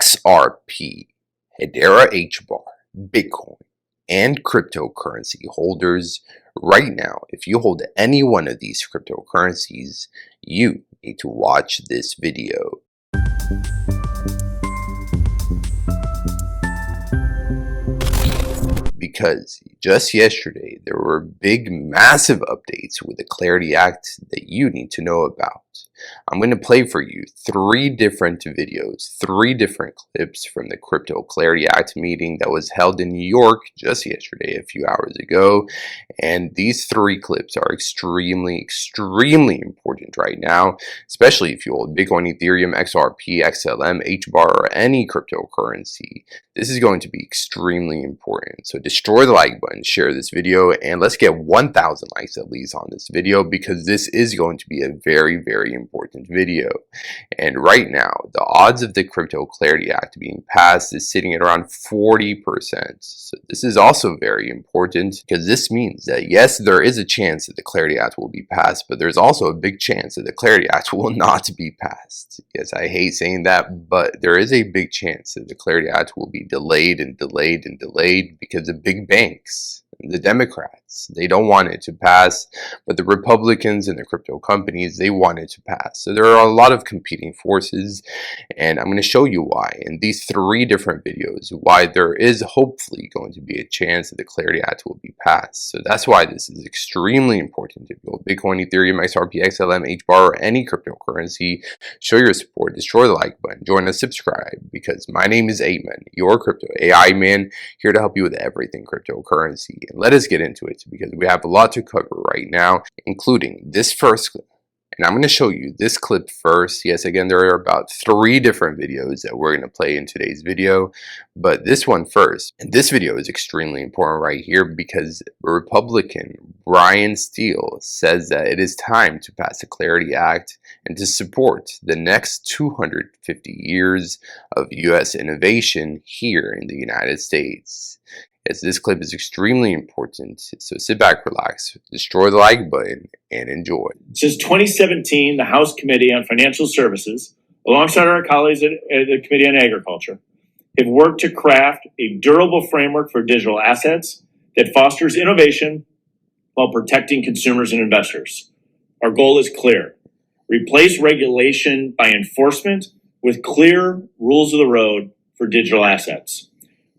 XRP, Hbar, Bitcoin, and cryptocurrency holders. Right now, if you hold any one of these cryptocurrencies, you need to watch this video. Because just yesterday, there were big, massive updates with the Clarity Act that you need to know about. I'm going to play for you 3 different videos, 3 different clips from the Crypto Clarity Act meeting that was held in New York just yesterday, a few hours ago. And these 3 clips are extremely important right now, especially if you hold Bitcoin, Ethereum, XRP, XLM, Hbar, or any cryptocurrency. This is going to be extremely important. So destroy the like button, share this video, and let's get 1,000 likes at least on this video, because this is going to be a very important video. And right now, the odds of the Crypto Clarity Act being passed is sitting at around 40%. So this is also very important, because this means that yes, there is a chance that the Clarity Act will be passed, but there's also a big chance that the Clarity Act will not be passed. Yes, I hate saying that, but there is a big chance that the Clarity Act will be delayed because of big banks. The Democrats, they don't want it to pass, but the Republicans and the crypto companies, they want it to pass. So there are a lot of competing forces, and I'm going to show you why in these 3 different videos, why there is hopefully going to be a chance that the Clarity Act will be passed. So that's why this is extremely important. If you hold Bitcoin, Ethereum, XRP, XLM, Hbar, or any cryptocurrency, show your support, destroy the like button, join us, subscribe, because my name is Ayman, your crypto AI man, here to help you with everything cryptocurrency. And let us get into it, because we have a lot to cover right now, including this first clip. And I'm going to show you this clip first. Yes, again, there are about 3 different videos that we're going to play in today's video, but this one first. And this video is extremely important right here, because Republican Brian Steele says that it is time to pass the Clarity Act and to support the next 250 years of U.S. innovation here in the United States. Yes, this clip is extremely important, so sit back, relax, destroy the like button, and enjoy. Since 2017, the House Committee on Financial Services, alongside our colleagues at the Committee on Agriculture, have worked to craft a durable framework for digital assets that fosters innovation while protecting consumers and investors. Our goal is clear: replace regulation by enforcement with clear rules of the road for digital assets.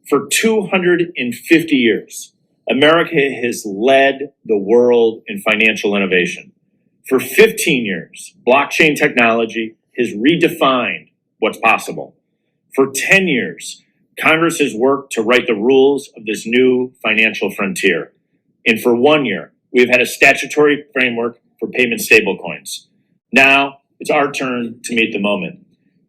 For 250 years, America has led the world in financial innovation. For 15 years, blockchain technology has redefined what's possible. For 10 years, Congress has worked to write the rules of this new financial frontier. And for 1 year, we've had a statutory framework for payment stablecoins. Now, it's our turn to meet the moment.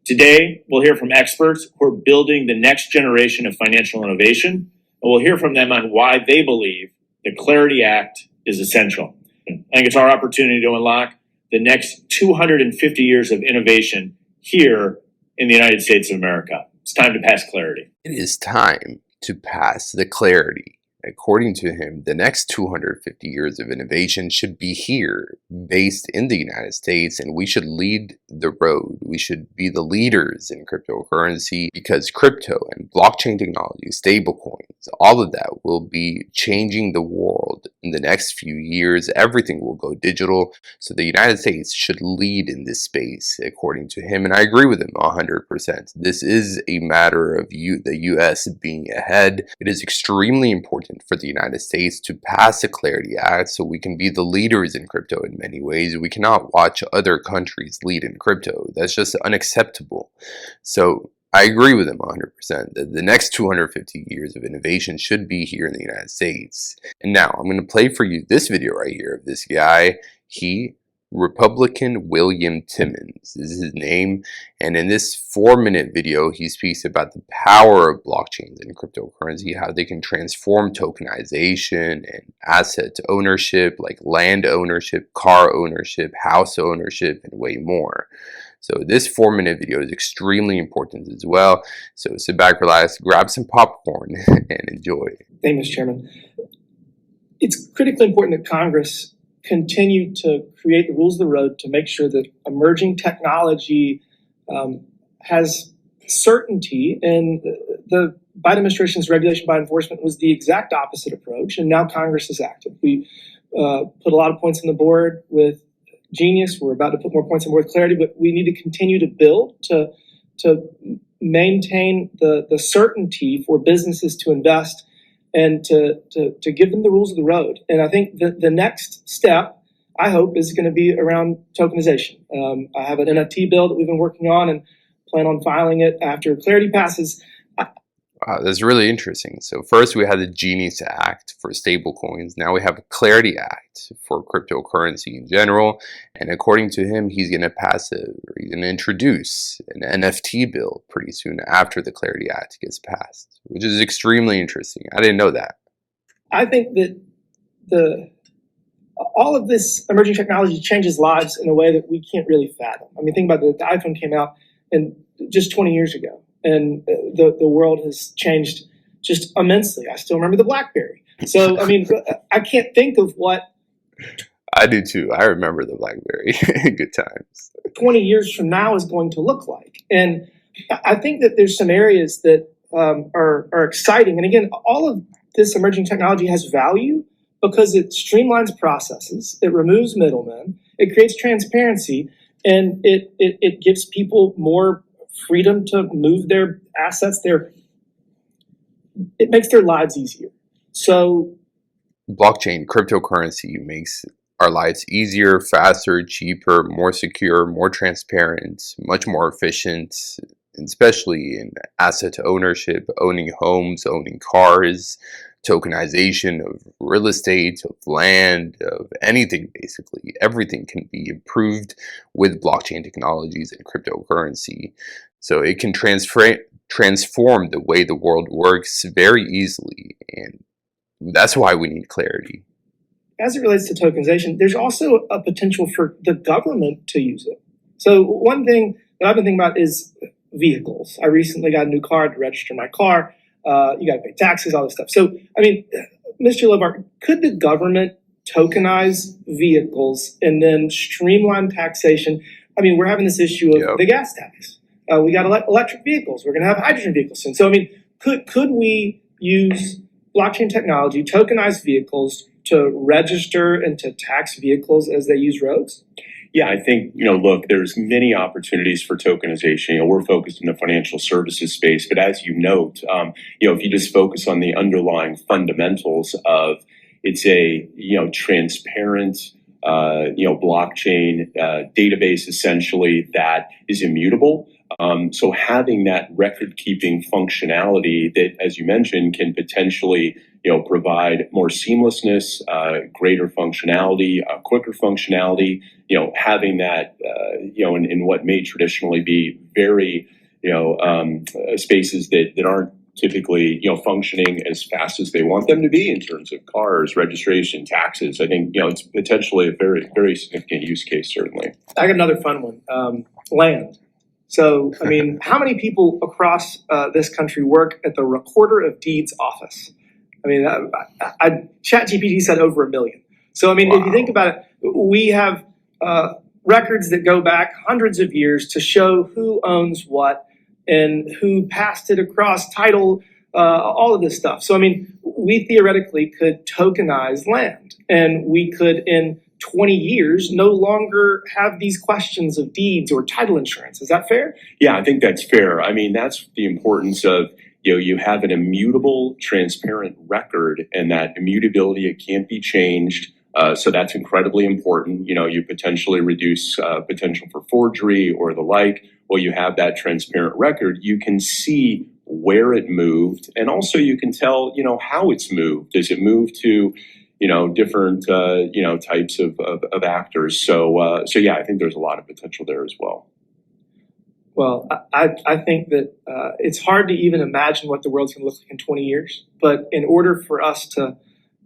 Today, we'll hear from experts who are building the next generation of financial innovation, and we'll hear from them on why they believe the Clarity Act is essential. I think it's our opportunity to unlock the next 250 years of innovation here in the United States of America. It's time to pass clarity. It is time to pass the clarity. According to him, the next 250 years of innovation should be here, based in the United States, and we should lead the road. We should be the leaders in cryptocurrency, because crypto and blockchain technology, stablecoins, all of that will be changing the world in the next few years. Everything will go digital, so the United States should lead in this space, according to him, and I agree with him 100%. This is a matter of the U.S. being ahead. It is extremely important for the United States to pass the Clarity Act so we can be the leaders in crypto in many ways. We cannot watch other countries lead in crypto. That's just unacceptable. So I agree with him 100% that the next 250 years of innovation should be here in the United States. And now I'm going to play for you this video right here of this guy. Republican William Timmons is his name, and in this 4-minute video he speaks about the power of blockchains and cryptocurrency, how they can transform tokenization and asset ownership, like land ownership, car ownership, house ownership, and way more. So this 4-minute video is extremely important as well. So sit back, relax, grab some popcorn, and enjoy. Thank you, Mr. Chairman. It's critically important that Congress continue to create the rules of the road to make sure that emerging technology has certainty, and the Biden administration's regulation by enforcement was the exact opposite approach, and now Congress is active. We put a lot of points on the board with Genius. We're about to put more points on board with Clarity, but we need to continue to build to maintain the certainty for businesses to invest and to give them the rules of the road. And I think the next step, I hope, is going to be around tokenization. I have an NFT bill that we've been working on and plan on filing it after Clarity passes. Wow, that's really interesting. So first we had the Genius Act for stablecoins. Now we have a Clarity Act for cryptocurrency in general. And according to him, he's going to introduce an NFT bill pretty soon after the Clarity Act gets passed, which is extremely interesting. I didn't know that. I think that all of this emerging technology changes lives in a way that we can't really fathom. I mean, think about the iPhone came out just 20 years ago. And the world has changed just immensely. I still remember the BlackBerry. So, I mean, I can't think of what... I do too. I remember the BlackBerry. Good times. 20 years from now is going to look like. And I think that there's some areas that are exciting. And again, all of this emerging technology has value because it streamlines processes, it removes middlemen, it creates transparency, and it gives people more freedom to move their assets. It makes their lives easier. So blockchain, cryptocurrency makes our lives easier, faster, cheaper, more secure, more transparent, much more efficient, especially in asset ownership, owning homes, owning cars, tokenization of real estate, of land, of anything basically. Everything can be improved with blockchain technologies and cryptocurrency. So it can transform the way the world works very easily, and that's why we need clarity. As it relates to tokenization, there's also a potential for the government to use it. So one thing that I've been thinking about is vehicles. I recently got a new car to register my car. You got to pay taxes, all this stuff. So, I mean, Mr. Hbar, could the government tokenize vehicles and then streamline taxation? I mean, we're having this issue of the gas tax. We got electric vehicles. We're going to have hydrogen vehicles soon. So, I mean, could we use blockchain technology, tokenize vehicles to register and to tax vehicles as they use roads? Yeah, I think, look, there's many opportunities for tokenization. We're focused in the financial services space, but as you note, if you just focus on the underlying fundamentals of it's a, transparent, blockchain database essentially that is immutable. So having that record-keeping functionality that, as you mentioned, can potentially, provide more seamlessness, greater functionality, quicker functionality, having that, in what may traditionally be very, spaces that aren't typically, functioning as fast as they want them to be in terms of cars, registration, taxes. I think, it's potentially a very, very significant use case, certainly. I got another fun one, land. So, I mean, how many people across this country work at the Recorder of Deeds office? I mean, ChatGPT said over 1 million. So, I mean, If you think about it, we have records that go back hundreds of years to show who owns what and who passed it across title, all of this stuff. So, I mean, we theoretically could tokenize land, and we could, in 20 years, no longer have these questions of deeds or title insurance. Is that fair? Yeah, I think that's fair. I mean, that's the importance of, you have an immutable, transparent record, and that immutability, it can't be changed. So that's incredibly important. You potentially reduce potential for forgery or the like. Well, you have that transparent record. You can see where it moved, and also you can tell, how it's moved. Does it move to, different, types of actors? So yeah, I think there's a lot of potential there as well. Well, I think that it's hard to even imagine what the world's going to look like in 20 years. But in order for us to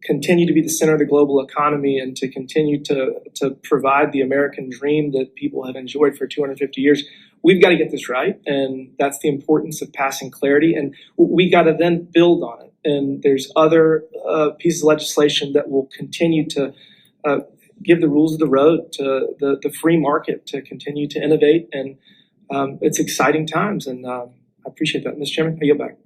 continue to be the center of the global economy and to continue to provide the American dream that people have enjoyed for 250 years, we've got to get this right. And that's the importance of passing clarity. And we got to then build on it. And there's other pieces of legislation that will continue to give the rules of the road to the free market to continue to innovate. And it's exciting times. And I appreciate that. Mr. Chairman, I yield back.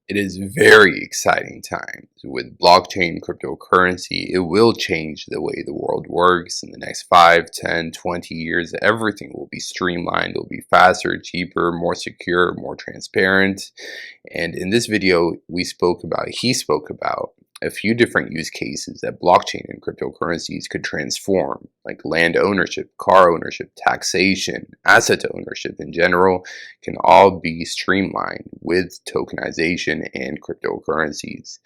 It is very exciting times. With blockchain cryptocurrency, it will change the way the world works in the next 5, 10, 20 years. Everything will be streamlined, it will be faster, cheaper, more secure, more transparent. And in this video, he spoke about a few different use cases that blockchain and cryptocurrencies could transform, like land ownership, car ownership, taxation, asset ownership in general, can all be streamlined with tokenization and cryptocurrencies.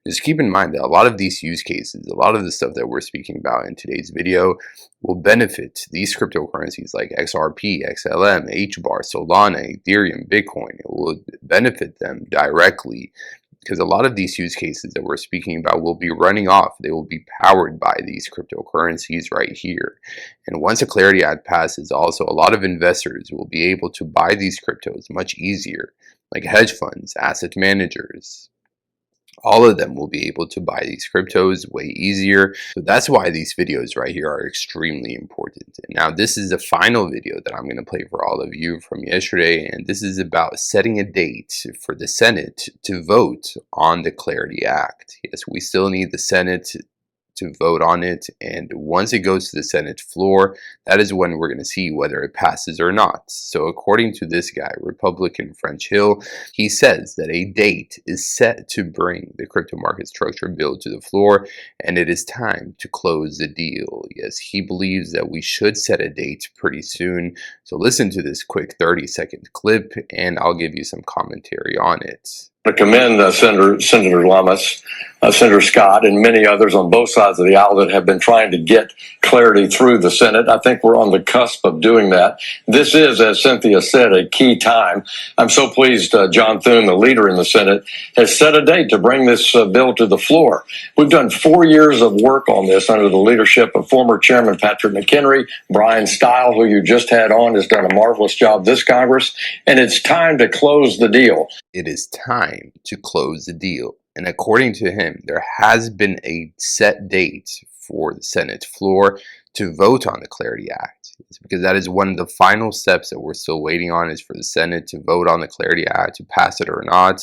Just keep in mind that a lot of these use cases, a lot of the stuff that we're speaking about in today's video, will benefit these cryptocurrencies like XRP, XLM, Hbar, Solana, Ethereum, Bitcoin. It will benefit them directly, because a lot of these use cases that we're speaking about will be running off. They will be powered by these cryptocurrencies right here. And once a Clarity Act passes, also a lot of investors will be able to buy these cryptos much easier, like hedge funds, asset managers. All of them will be able to buy these cryptos way easier. So that's why these videos right here are extremely important. And now this is the final video that I'm going to play for all of you from yesterday. And this is about setting a date for the Senate to vote on the Clarity Act. Yes, we still need the Senate to vote on it, and once it goes to the Senate floor, that is when we're going to see whether it passes or not. So according to this guy, Republican French Hill, he says that a date is set to bring the crypto market structure bill to the floor, and it is time to close the deal. Yes, he believes that we should set a date pretty soon. So listen to this quick 30-second clip, and I'll give you some commentary on it. I commend Senator Lummis, Senator Scott, and many others on both sides of the aisle that have been trying to get clarity through the Senate. I think we're on the cusp of doing that. This is, as Cynthia said, a key time. I'm so pleased John Thune, the leader in the Senate, has set a date to bring this bill to the floor. We've done 4 years of work on this under the leadership of former Chairman Patrick McHenry. Brian Stile, who you just had on, has done a marvelous job this Congress, and it's time to close the deal. It is time to close the deal. And according to him, there has been a set date for the Senate floor to vote on the Clarity Act. It's because that is one of the final steps that we're still waiting on, is for the Senate to vote on the Clarity Act, to pass it or not.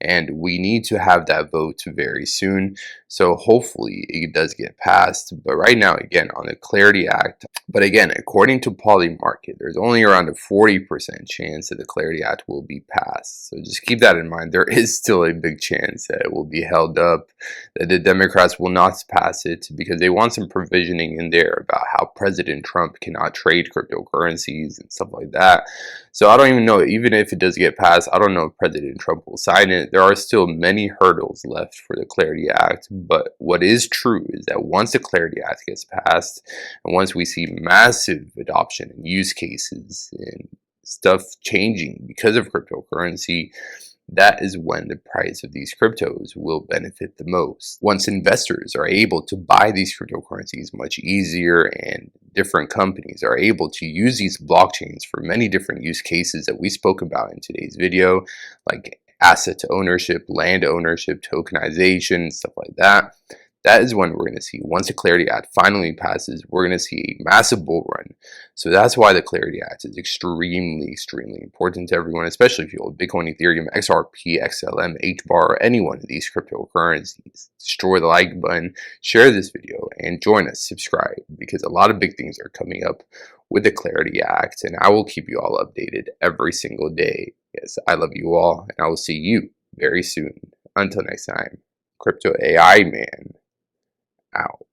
And we need to have that vote very soon. So hopefully it does get passed. But right now, again, on the Clarity Act, but again, according to Polymarket, there's only around a 40% chance that the Clarity Act will be passed. So just keep that in mind. There is still a big chance that it will be held up, that the Democrats will not pass it, because they want some provisioning in there about how President Trump cannot trade cryptocurrencies and stuff like that. So I don't even know, even if it does get passed, I don't know if President Trump will sign it. There are still many hurdles left for the Clarity Act, but what is true is that once the Clarity Act gets passed, and once we see massive adoption and use cases and stuff changing because of cryptocurrency, that is when the price of these cryptos will benefit the most. Once investors are able to buy these cryptocurrencies much easier, and different companies are able to use these blockchains for many different use cases that we spoke about in today's video, like asset ownership, land ownership, tokenization, stuff like that. That is when we're going to see, once the Clarity Act finally passes, we're going to see a massive bull run. So that's why the Clarity Act is extremely, extremely important to everyone, especially if you hold Bitcoin, Ethereum, XRP, XLM, Hbar, or any one of these cryptocurrencies. Destroy the like button, share this video, and join us, subscribe, because a lot of big things are coming up with the Clarity Act, and I will keep you all updated every single day. Yes, I love you all, and I will see you very soon. Until next time, Crypto AI Man out.